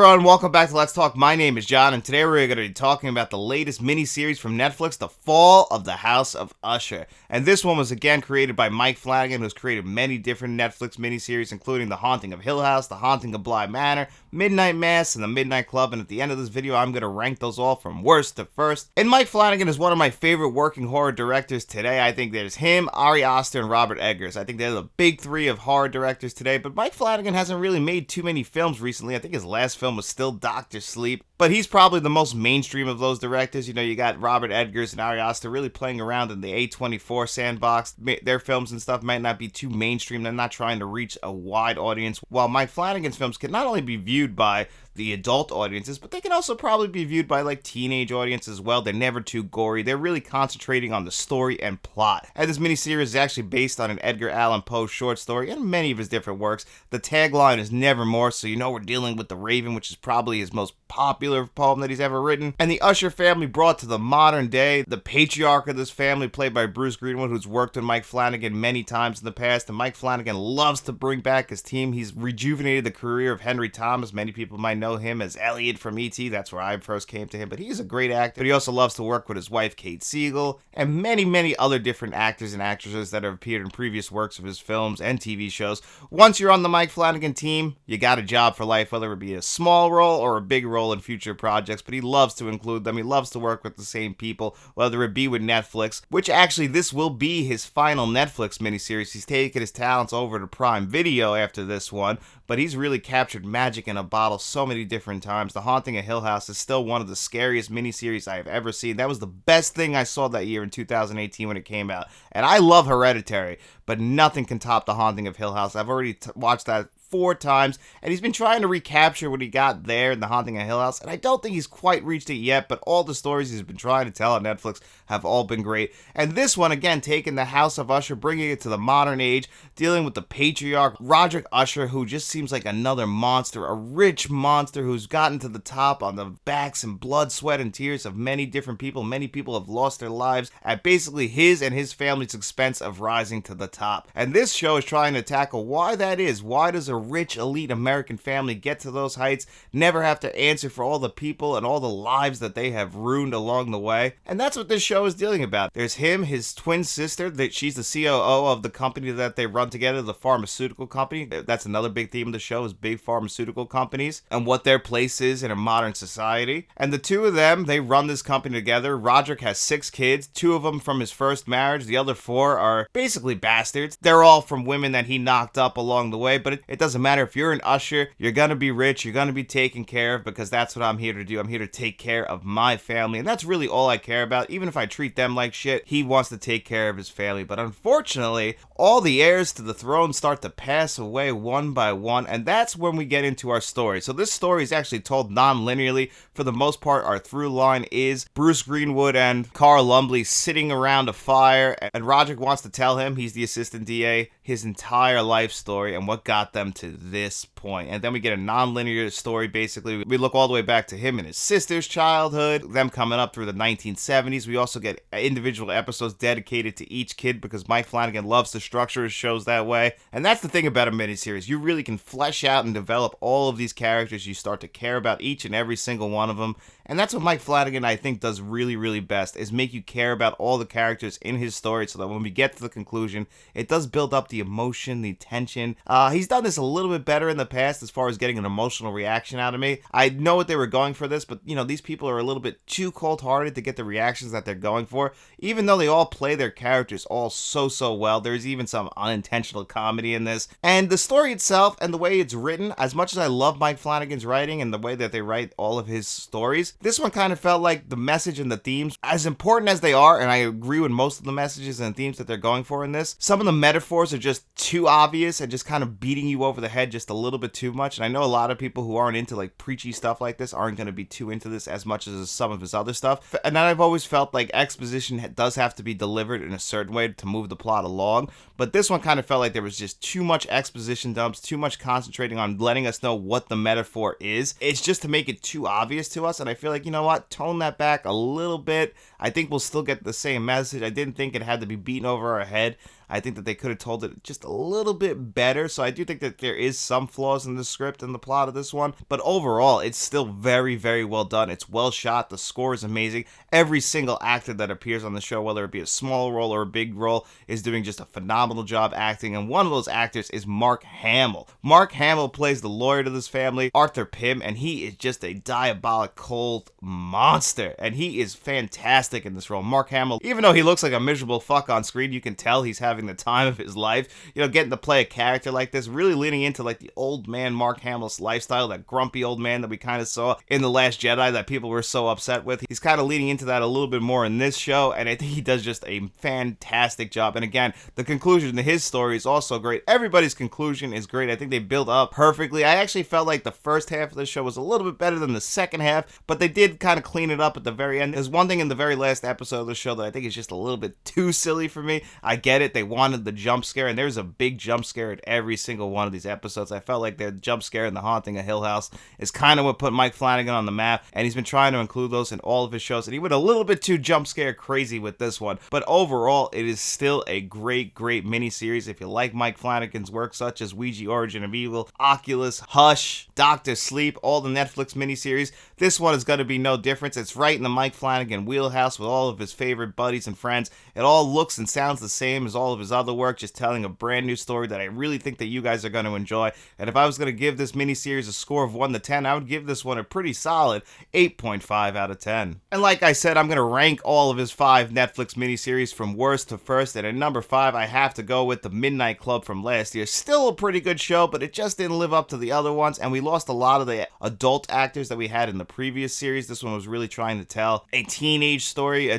everyone, welcome back to Let's Talk. My name is John, and today we're going to be talking about the latest miniseries from Netflix, The Fall of the House of Usher. And this one was again created by Mike Flanagan, who's created many different Netflix miniseries, including The Haunting of Hill House, The Haunting of Bly Manor, Midnight Mass, and The Midnight Club. And at the end of this video, I'm going to rank those all from worst to first. And Mike Flanagan is one of my favorite working horror directors today. I think there's him, Ari Aster, and Robert Eggers. I think they're the big three of horror directors today, but Mike Flanagan hasn't really made too many films recently. I think his last film was still Dr. Sleep, but he's probably the most mainstream of those directors. You know, you got Robert Eggers and Ari Aster really playing around in the A24 sandbox. Their films and stuff might not be too mainstream. They're not trying to reach a wide audience, while Mike Flanagan's films can not only be viewed by the adult audiences, but they can also probably be viewed by like teenage audiences as well. They're never too gory. They're really concentrating on the story and plot. And this miniseries is actually based on an Edgar Allan Poe short story and many of his different works. The tagline is nevermore, so you know we're dealing with the Raven, which is probably his most popular poem that he's ever written. And the Usher family brought to the modern day. The patriarch of this family, played by Bruce Greenwood, who's worked with Mike Flanagan many times in the past, and Mike Flanagan loves to bring back his team. He's rejuvenated the career of Henry Thomas. Many people might know him as Elliot from E.T. That's where I first came to him, but he's a great actor. But he also loves to work with his wife, Kate Siegel, and many other different actors and actresses that have appeared in previous works of his films and TV shows. Once you're on the Mike Flanagan team, you got a job for life, whether it be a small role or a big role in future projects, but he loves to include them. He loves to work with the same people, whether it be with Netflix, which actually this will be his final Netflix miniseries. He's taken his talents over to Prime Video after this one, but he's really captured magic in a bottle so many different times. The Haunting of Hill House is still one of the scariest miniseries I have ever seen. That was the best thing I saw that year in 2018 when it came out. And I love Hereditary, but nothing can top The Haunting of Hill House. I've already watched that 4 times, and he's been trying to recapture what he got there in The Haunting of Hill House, and I don't think he's quite reached it yet, but all the stories he's been trying to tell on Netflix have all been great. And this one, again, taking the House of Usher, bringing it to the modern age, dealing with the patriarch, Roderick Usher, who just seems like another monster, a rich monster who's gotten to the top on the backs and blood, sweat, and tears of many different people. Many people have lost their lives at basically his and his family's expense of rising to the top. And this show is trying to tackle why that is. Why does a rich elite American family get to those heights, never have to answer for all the people and all the lives that they have ruined along the way? And that's what this show is dealing about. There's him, his twin sister, that she's the COO of the company that they run together, the pharmaceutical company. That's another big theme of the show, is big pharmaceutical companies and what their place is in a modern society. And the two of them, they run this company together. Roderick has 6 kids, 2 of them from his first marriage. The other 4 are basically bastards. They're all from women that he knocked up along the way, but it doesn't matter. If you're an Usher, you're gonna be rich, you're gonna be taken care of, because that's what I'm here to do. I'm here to take care of my family, and that's really all I care about. Even if I treat them like shit, he wants to take care of his family. But unfortunately, all the heirs to the throne start to pass away one by one, and that's when we get into our story. So this story is actually told non-linearly. For the most part, our through line is Bruce Greenwood and Carl Lumbly sitting around a fire, and Roderick wants to tell him, he's the assistant DA, his entire life story and what got them to this point. And then we get a non-linear story. Basically, we look all the way back to him and his sister's childhood, them coming up through the 1970s. We also get individual episodes dedicated to each kid, because Mike Flanagan loves to structure his shows that way. And that's the thing about a miniseries. You really can flesh out and develop all of these characters. You start to care about each and every single one of them. And that's what Mike Flanagan, I think, does really best, is make you care about all the characters in his story, so that when we get to the conclusion, it does build up the emotion, the tension. He's done this a little bit better in the past as far as getting an emotional reaction out of me. I know what they were going for this, but, you know, these people are a little bit too cold-hearted to get the reactions that they're going for, even though they all play their characters all so well. There's even some unintentional comedy in this. And the story itself and the way it's written, as much as I love Mike Flanagan's writing and the way that they write all of his stories, this one kind of felt like the message and the themes, as important as they are, and I agree with most of the messages and themes that they're going for in this, some of the metaphors are just too obvious and just kind of beating you over the head just a little bit too much. And I know a lot of people who aren't into like preachy stuff like this aren't going to be too into this as much as some of his other stuff. And I've always felt like exposition does have to be delivered in a certain way to move the plot along. But this one kind of felt like there was just too much exposition dumps, too much concentrating on letting us know what the metaphor is. It's just to make it too obvious to us. And I feel feel like, you know what, tone that back a little bit. I think we'll still get the same message. I didn't think it had to be beaten over our head. I think that they could have told it just a little bit better. So I do think that there is some flaws in the script and the plot of this one. But overall, it's still very, very well done. It's well shot. The score is amazing. Every single actor that appears on the show, whether it be a small role or a big role, is doing just a phenomenal job acting. And one of those actors is Mark Hamill. Mark Hamill plays the lawyer to this family, Arthur Pym, and he is just a diabolic cold monster. And he is fantastic in this role. Mark Hamill, even though he looks like a miserable fuck on screen, you can tell he's having the time of his life. You know, getting to play a character like this, really leaning into like the old man Mark Hamill's lifestyle, that grumpy old man that we kind of saw in The Last Jedi that people were so upset with. He's kind of leaning into that a little bit more in this show, and I think he does just a fantastic job. And again, the conclusion to his story is also great. Everybody's conclusion is great. I think they build up perfectly. I actually felt like the first half of the show was a little bit better than the second half, but they did kind of clean it up at the very end. There's one thing in the very last episode of the show that I think is just a little bit too silly for me. I get it. They wanted the jump scare, and there's a big jump scare at every single one of these episodes. I felt like the jump scare in The Haunting of Hill House is kind of what put Mike Flanagan on the map, and he's been trying to include those in all of his shows, and he went a little bit too jump scare crazy with this one. But overall, it is still a great, great miniseries. If you like Mike Flanagan's work, such as Ouija Origin of Evil, Oculus, Hush, Doctor Sleep, all the Netflix miniseries, this one is going to be no difference. It's right in the Mike Flanagan wheelhouse with all of his favorite buddies and friends. It all looks and sounds the same as all of his other work, just telling a brand new story that I really think that you guys are going to enjoy. And if I was going to give this miniseries a score of 1 to 10, I would give this one a pretty solid 8.5 out of 10. And like I said, I'm going to rank all of his 5 Netflix miniseries from worst to first. And at number 5, I have to go with The Midnight Club from last year. Still a pretty good show, but it just didn't live up to the other ones. And we lost a lot of the adult actors that we had in the previous series. This one was really trying to tell a teenage story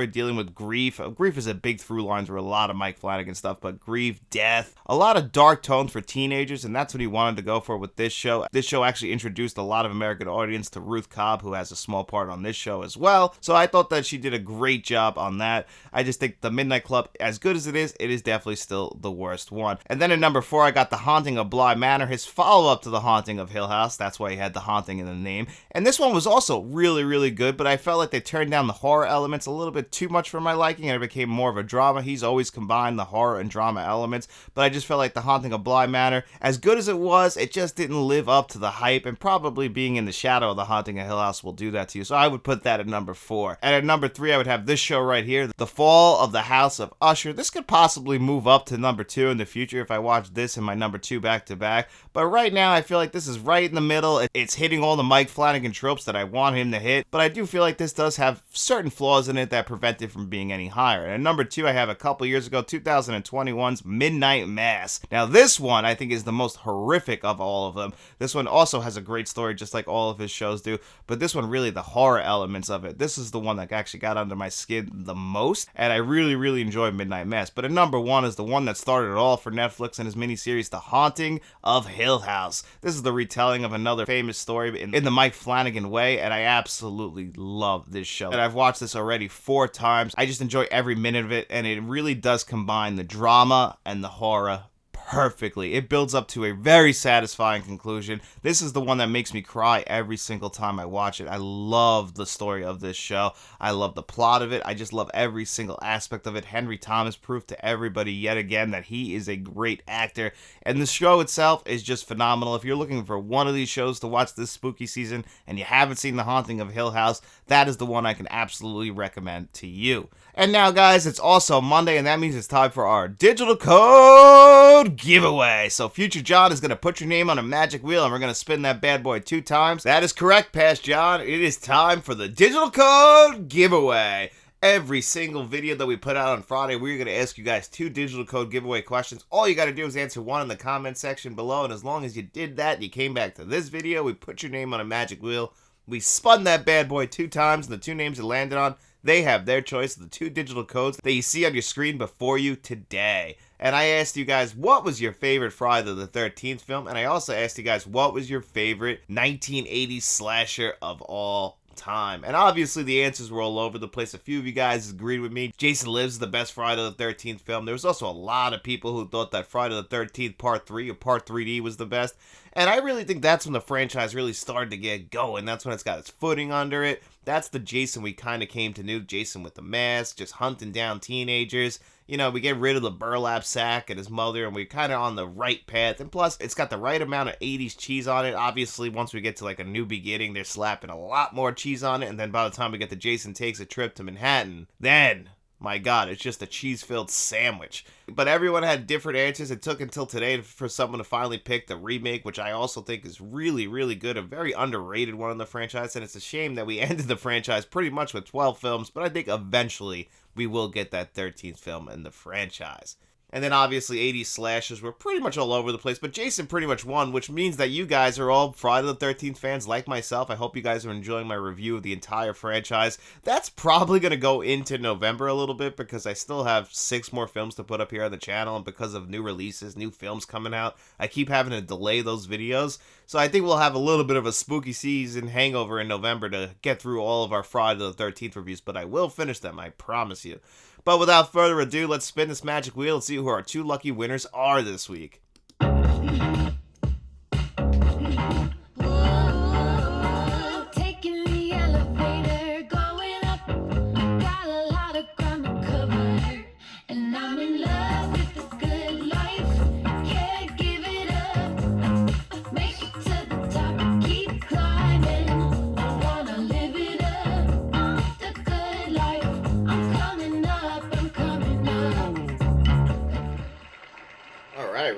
dealing with grief. Grief is a big through line through a lot of Mike Flanagan stuff, but grief, death, a lot of dark tones for teenagers, and that's what he wanted to go for with this show. This show actually introduced a lot of American audience to Ruth Cobb, who has a small part on this show as well. So I thought that she did a great job on that. I just think The Midnight Club, as good as it is definitely still the worst one. And then at number 4, I got The Haunting of Bly Manor, his follow-up to The Haunting of Hill House. That's why he had The Haunting in the name. And this one was also really, really good, but I felt like they turned down the horror elements a little bit too much for my liking, and it became more of a drama. He's always combined the horror and drama elements, but I just felt like The Haunting of Bly Manor, as good as it was, it just didn't live up to the hype, and probably being in the shadow of The Haunting of Hill House will do that to you. So I would put that at number 4. And at number 3, I would have this show right here, The Fall of the House of Usher. This could possibly move up to number 2 in the future if I watch this and my number 2 back to back. But right now, I feel like this is right in the middle. It's hitting all the Mike Flanagan tropes that I want him to hit, but I do feel like this does have certain flaws in it that prevent it from being any higher. And at number 2, I have a couple years ago, 2021's Midnight Mass. Now, this one I think is the most horrific of all of them. This one also has a great story, just like all of his shows do, but this one really, the horror elements of it, this is the one that actually got under my skin the most, and I really, really enjoy Midnight Mass. But at number 1 is the one that started it all for Netflix and his miniseries, The Haunting of Hill House. This is the retelling of another famous story in the Mike Flanagan way, and I absolutely love this show. And I've watched this already 4 times. I just enjoy every minute of it, and it really does combine the drama and the horror perfectly. It builds up to a very satisfying conclusion. This is the one that makes me cry every single time I watch it. I love the story of this show. I love the plot of it. I just love every single aspect of it. Henry Thomas proved to everybody yet again that he is a great actor, and the show itself is just phenomenal. If you're looking for one of these shows to watch this spooky season and you haven't seen The Haunting of Hill House, that is the one I can absolutely recommend to you. And now, guys, it's also Monday, and that means it's time for our digital code giveaway. So Future John is going to put your name on a magic wheel, and we're going to spin that bad boy 2 times. That is correct, Past John. It is time for the digital code giveaway. Every single video that we put out on Friday, we're going to ask you guys 2 digital code giveaway questions. All you got to do is answer one in the comment section below, and as long as you did that, you came back to this video, we put your name on a magic wheel. We spun that bad boy 2 times, and the 2 names it landed on, they have their choice of the 2 digital codes that you see on your screen before you today. And I asked you guys, what was your favorite Friday the 13th film? And I also asked you guys, what was your favorite 1980s slasher of all time? And obviously the answers were all over the place. A few of you guys agreed with me. Jason Lives is the best Friday the 13th film. There was also a lot of people who thought that Friday the 13th Part 3 or Part 3D was the best. And I really think that's when the franchise really started to get going. That's when it's got its footing under it. That's the Jason we kind of came to know. Jason with the mask, just hunting down teenagers. You know, we get rid of the burlap sack and his mother, and we're kind of on the right path. And plus, it's got the right amount of 80s cheese on it. Obviously, once we get to like a new beginning, they're slapping a lot more cheese on it. And then by the time we get to Jason Takes a Trip to Manhattan, then, my God, it's just a cheese-filled sandwich. But everyone had different answers. It took until today for someone to finally pick the remake, which I also think is really, really good. A very underrated one in the franchise. And it's a shame that we ended the franchise pretty much with 12 films. But I think eventually we will get that 13th film in the franchise. And then obviously 80s slashes were pretty much all over the place, but Jason pretty much won, which means that you guys are all Friday the 13th fans like myself. I hope you guys are enjoying my review of the entire franchise. That's probably going to go into November a little bit because I still have 6 more films to put up here on the channel, and because of new releases, new films coming out, I keep having to delay those videos. So I think we'll have a little bit of a spooky season hangover in November to get through all of our Friday the 13th reviews, but I will finish them, I promise you. But without further ado, let's spin this magic wheel and see who our 2 lucky winners are this week.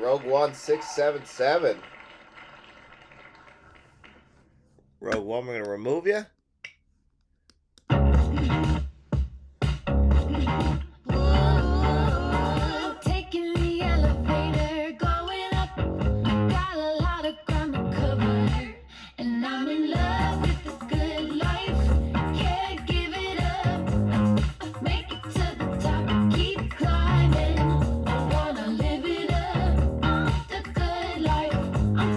Rogue One 677. Rogue One, we're gonna remove you. Taking the elevator, going up. Got a lot of ground to cover, and I'm in love with this good life. Can't give it up. Make it to the top, keep climbing. I wanna live it up.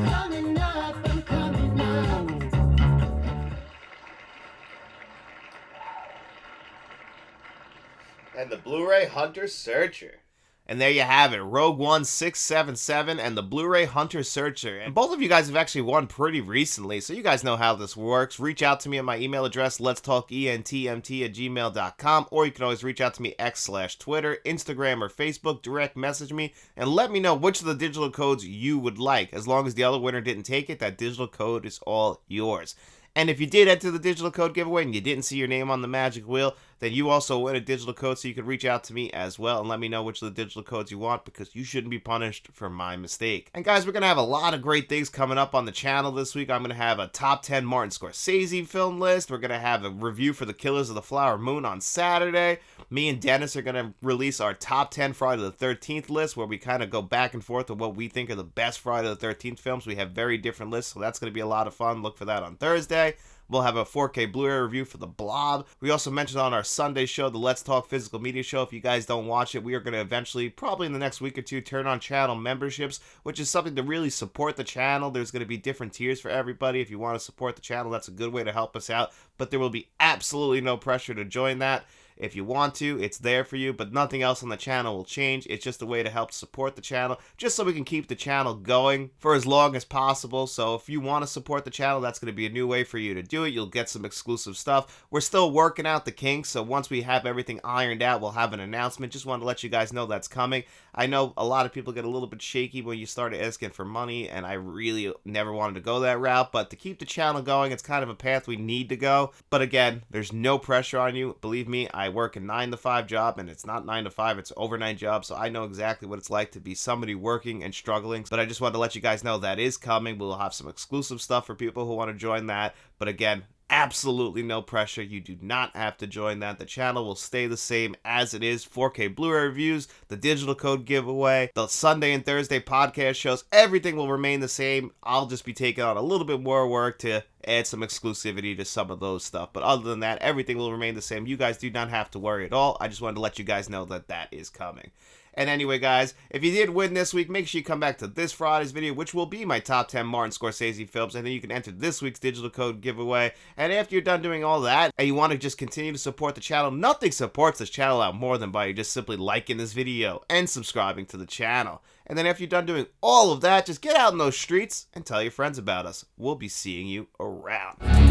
And the Blu-ray Hunter Searcher. And there you have it, Rogue One 677 and the Blu-ray Hunter Searcher. And both of you guys have actually won pretty recently, so you guys know how this works. Reach out to me at my email address, letstalkentmt@gmail.com, or you can always reach out to me X/Twitter, Instagram, or Facebook, direct message me, and let me know which of the digital codes you would like. As long as the other winner didn't take it, that digital code is all yours. And if you did enter the digital code giveaway and you didn't see your name on the magic wheel, then you also win a digital code, so you can reach out to me as well and let me know which of the digital codes you want, because you shouldn't be punished for my mistake. And guys, we're going to have a lot of great things coming up on the channel this week. I'm going to have a top 10 Martin Scorsese film list. We're going to have a review for The Killers of the Flower Moon on Saturday. Me and Dennis are going to release our top 10 Friday the 13th list, where we kind of go back and forth on what we think are the best Friday the 13th films. We have very different lists, so that's going to be a lot of fun. Look for that on Thursday. We'll have a 4K Blu-ray review for The Blob. We also mentioned on our Sunday show, the Let's Talk Physical Media show. If you guys don't watch it, we are going to eventually, probably in the next week or two, turn on channel memberships, which is something to really support the channel. There's going to be different tiers for everybody. If you want to support the channel, that's a good way to help us out. But there will be absolutely no pressure to join that. If you want to, it's there for you, but nothing else on the channel will change. It's just a way to help support the channel, just so we can keep the channel going for as long as possible. So if you want to support the channel, that's going to be a new way for you to do it. You'll get some exclusive stuff. We're still working out the kinks, so once we have everything ironed out, we'll have an announcement. Just wanted to let you guys know that's coming. I know a lot of people get a little bit shaky when you start asking for money, and I really never wanted to go that route, but to keep the channel going, it's kind of a path we need to go. But again, there's no pressure on you. Believe me, I work a 9-to-5 job, and it's not 9 to 5, it's overnight job, so I know exactly what it's like to be somebody working and struggling. But I just wanted to let you guys know that is coming. We'll have some exclusive stuff for people who want to join that. But again, absolutely no pressure. You do not have to join that. The channel will stay the same as it is. 4K Blu-ray reviews, the digital code giveaway, the Sunday and Thursday podcast shows, everything will remain the same. I'll just be taking on a little bit more work to add some exclusivity to some of those stuff. But other than that, everything will remain the same. You guys do not have to worry at all. I just wanted to let you guys know that that is coming. And anyway, guys, if you did win this week, make sure you come back to this Friday's video, which will be my top 10 Martin Scorsese films, and then you can enter this week's digital code giveaway. And after you're done doing all that, and you want to just continue to support the channel, nothing supports this channel out more than by just simply liking this video and subscribing to the channel. And then after you're done doing all of that, just get out in those streets and tell your friends about us. We'll be seeing you around.